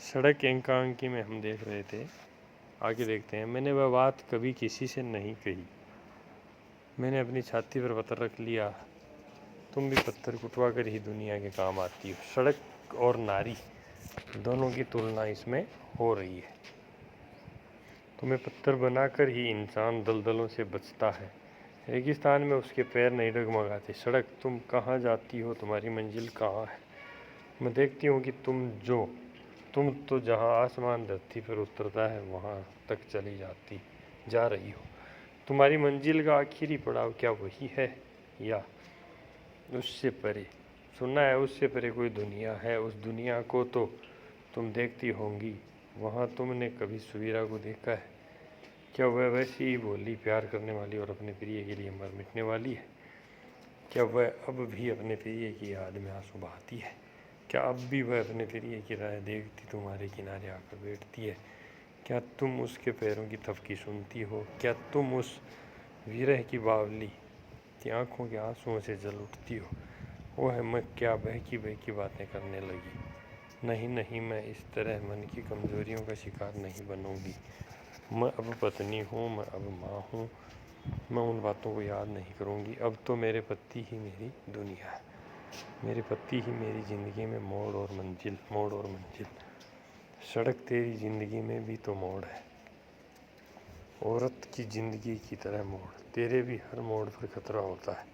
सड़क एकांकी में हम देख रहे थे। आगे देखते हैं। मैंने वह बात कभी किसी से नहीं कही। मैंने अपनी छाती पर पत्थर रख लिया। तुम भी पत्थर कुटवा कर ही दुनिया के काम आती हो। सड़क और नारी दोनों की तुलना इसमें हो रही है। तुम्हें पत्थर बनाकर ही इंसान दलदलों से बचता है। रेगिस्तान में उसके पैर नहीं डगमगाते। सड़क, तुम कहाँ जाती हो? तुम्हारी मंजिल कहाँ है? मैं देखती हूँ कि तुम तो जहाँ आसमान धरती पर उतरता है वहाँ तक चली जा रही हो। तुम्हारी मंजिल का आखिरी पड़ाव क्या वही है या उससे परे? सुना है उससे परे कोई दुनिया है। उस दुनिया को तो तुम देखती होंगी। वहाँ तुमने कभी सुवीरा को देखा है? क्या वह वैसी ही भोली, प्यार करने वाली और अपने प्रिय के लिए मर मिटने वाली है? क्या वह अब भी अपने प्रिय की याद में आंसू बहाती है? क्या अब भी वह अपने प्रिय की राह देखती तुम्हारे किनारे आकर बैठती है? क्या तुम उसके पैरों की थपकी सुनती हो? क्या तुम उस विरह की बावली की आंखों के आंसुओं से जल उठती हो? वह मैं क्या बहकी बातें करने लगी। नहीं नहीं, मैं इस तरह मन की कमजोरियों का शिकार नहीं बनूंगी। मैं अब पत्नी हूँ, मैं अब माँ हूँ। मैं उन बातों को याद नहीं करूँगी। अब तो मेरे पति ही मेरी दुनिया है। मेरे पति ही मेरी ज़िंदगी में मोड़ और मंजिल। सड़क, तेरी ज़िंदगी में भी तो मोड़ है। औरत की ज़िंदगी की तरह मोड़। तेरे भी हर मोड़ पर खतरा होता है।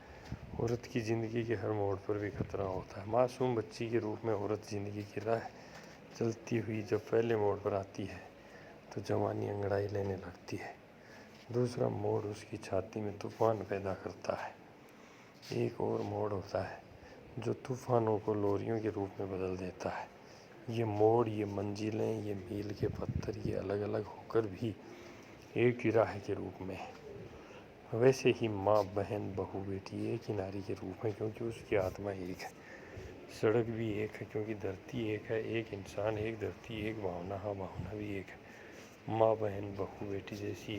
औरत की ज़िंदगी के हर मोड़ पर भी खतरा होता है। मासूम बच्ची के रूप में औरत ज़िंदगी की राह चलती हुई जब पहले मोड़ पर आती है तो जवानी अंगड़ाई लेने लगती है। दूसरा मोड़ उसकी छाती में तूफान पैदा करता है। एक और मोड़ होता है जो तूफानों को लोरियों के रूप में बदल देता है। ये मोड़, ये मंजिलें, ये मील के पत्थर, ये अलग अलग होकर भी एक ही राह के रूप में है। वैसे ही माँ, बहन, बहू, बेटी एक ही नारी के रूप में, क्योंकि उसकी आत्मा एक है। सड़क भी एक है क्योंकि धरती एक है। एक इंसान, एक धरती, एक भावना, हाँ भावना भी एक है। माँ, बहन, बहू, बेटी जैसे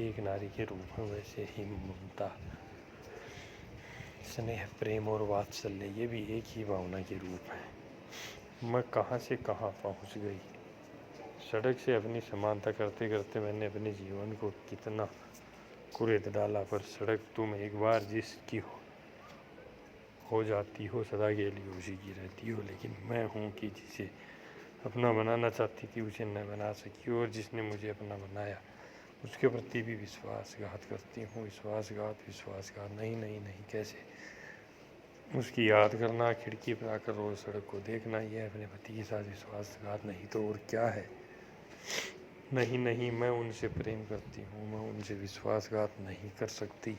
एक नारी के रूप में, वैसे ही ममता, स्नेह, प्रेम और वात्सल्य, ये भी एक ही भावना के रूप है। मैं कहाँ से कहाँ पहुँच गई। सड़क से अपनी समानता करते करते मैंने अपने जीवन को कितना कुरेद डाला। पर सड़क, तुम एक बार जिसकी हो जाती हो, सदा के लिए उसी की रहती हो। लेकिन मैं हूँ कि जिसे अपना बनाना चाहती थी उसे न बना सकी, और जिसने मुझे अपना बनाया उसके प्रति भी विश्वासघात करती हूँ। विश्वासघात, नहीं नहीं नहीं, कैसे? उसकी याद करना, खिड़की पर आकर रोज सड़क को देखना, यह अपने पति के साथ विश्वासघात नहीं तो और क्या है? नहीं नहीं, मैं उनसे प्रेम करती हूँ। मैं उनसे विश्वासघात नहीं कर सकती।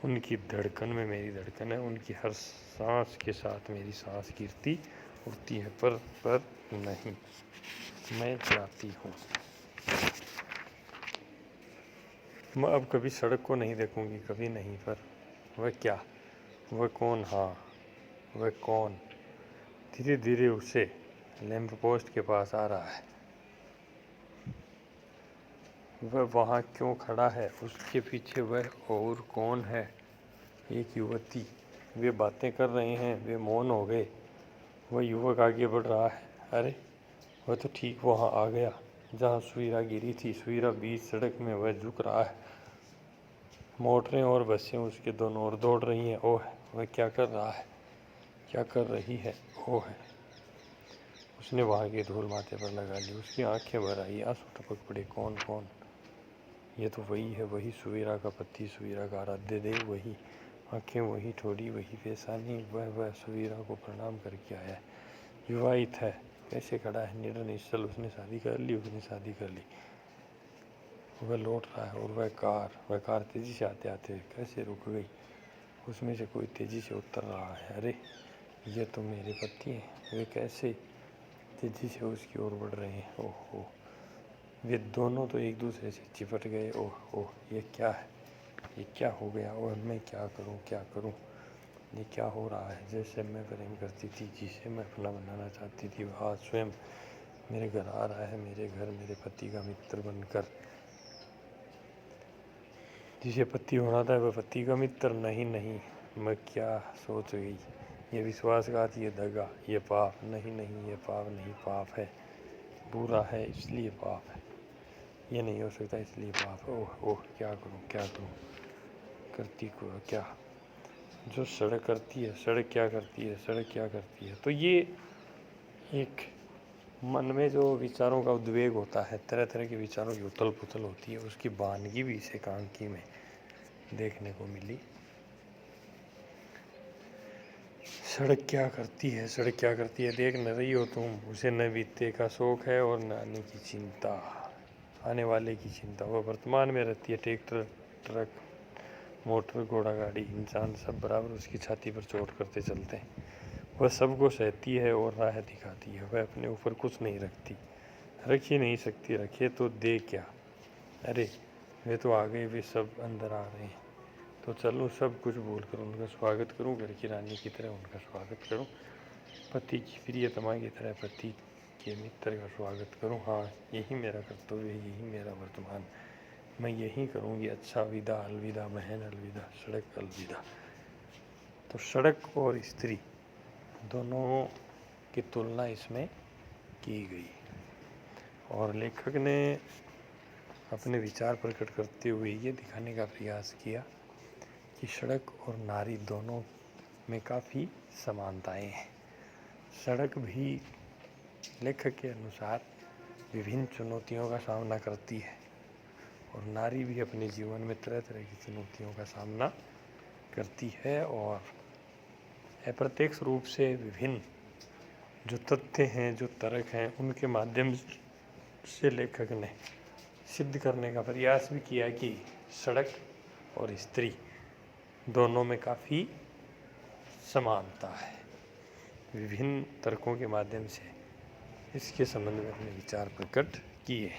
उनकी धड़कन में मेरी धड़कन है। उनकी हर सांस के साथ मेरी सांस गिरती उठती है। पर नहीं, मैं जाती हूँ। मैं अब कभी सड़क को नहीं देखूंगी, कभी नहीं। पर वह क्या, वह कौन? हाँ, वह कौन धीरे धीरे उसे लैंप पोस्ट के पास आ रहा है। वह वहाँ क्यों खड़ा है? उसके पीछे वह और कौन है? एक युवती। वे बातें कर रहे हैं, वे मौन हो गए। वह युवक आगे बढ़ रहा है। अरे, वह तो ठीक वहाँ आ गया जहाँ सुवीरा गिरी थी। सुवीरा बीच सड़क में, वह झुक रहा है। मोटरें और बसें उसके दोनों ओर दौड़ रही हैं। ओह, वह क्या कर रहा है, क्या कर रही है? ओह, उसने वहाँ की धूल माथे पर लगा ली। उसकी आंखें भर आई, आंसू टपक पड़े। कौन कौन? ये तो वही है, वही सुवीरा का पति, सुवीरा का आराध्य देव। वही आंखें, वही ठोड़ी, वही पेशानी। वह सुवीरा को प्रणाम करके आया है। विवाहित है, कैसे खड़ा है, निडर निश्चल। उसने शादी कर ली। वह लौट रहा है, और वह कार तेजी से आते आते कैसे रुक गई। उसमें से कोई तेजी से उतर रहा है। अरे, ये तो मेरे पति हैं। वे कैसे तेजी से उसकी ओर बढ़ रहे हैं। ओह, वे दोनों तो एक दूसरे से चिपट गए। ओह, ये क्या है, ये क्या हो गया? और मैं क्या करूं? ये क्या हो रहा है? जैसे मैं प्रेम करती थी, जिसे मैं अपना बनाना चाहती थी, वह आज स्वयं मेरे घर आ रहा है। मेरे घर, मेरे पति का मित्र बनकर। जिसे पति होना था वह पति का मित्र। नहीं नहीं, मैं क्या सोच गई। ये विश्वासघात, ये दगा, ये पाप नहीं, ये पाप नहीं, पाप है, बुरा है इसलिए पाप है, ये नहीं हो सकता इसलिए पाप है। ओह ओह, क्या करूँ, करती को क्या, जो सड़क करती है, सड़क क्या करती है। तो ये एक मन में जो विचारों का उद्वेग होता है, तरह तरह के विचारों की उथल पुथल होती है, उसकी वानगी भी इस एकांकी में देखने को मिली। सड़क क्या करती है, देख न रही हो तुम, उसे न बीते का शौक है और न आने की चिंता, आने वाले की चिंता। वो वर्तमान में रहती है। ट्रैक्टर, ट्रक, मोटर, घोड़ा गाड़ी, इंसान सब बराबर उसकी छाती पर चोट करते चलते हैं। वह सबको सहती है और राह दिखाती है। वह अपने ऊपर कुछ नहीं रखती, रख ही नहीं सकती, रखे तो दे क्या। अरे वे तो आ गए, वे सब अंदर आ रहे हैं, तो चलूँ सब कुछ भूल कर उनका स्वागत करूँ, घर की रानी की तरह उनका स्वागत करूँ, पति की प्रियतमा की तरह पति के मित्र का स्वागत करूँ। हाँ, यही मेरा कर्तव्य है, यही मेरा वर्तमान, मैं यही करूँगी। अच्छा विदा, अलविदा बहन, अलविदा सड़क, अलविदा। तो सड़क और स्त्री दोनों की तुलना इसमें की गई और लेखक ने अपने विचार प्रकट करते हुए ये दिखाने का प्रयास किया कि सड़क और नारी दोनों में काफ़ी समानताएं हैं। सड़क भी लेखक के अनुसार विभिन्न चुनौतियों का सामना करती है और नारी भी अपने जीवन में तरह तरह की चुनौतियों का सामना करती है और अप्रत्यक्ष रूप से विभिन्न जो तथ्य हैं, जो तर्क हैं, उनके माध्यम से लेखक ने सिद्ध करने का प्रयास भी किया कि सड़क और स्त्री दोनों में काफ़ी समानता है। विभिन्न तर्कों के माध्यम से इसके संबंध में अपने विचार प्रकट किए।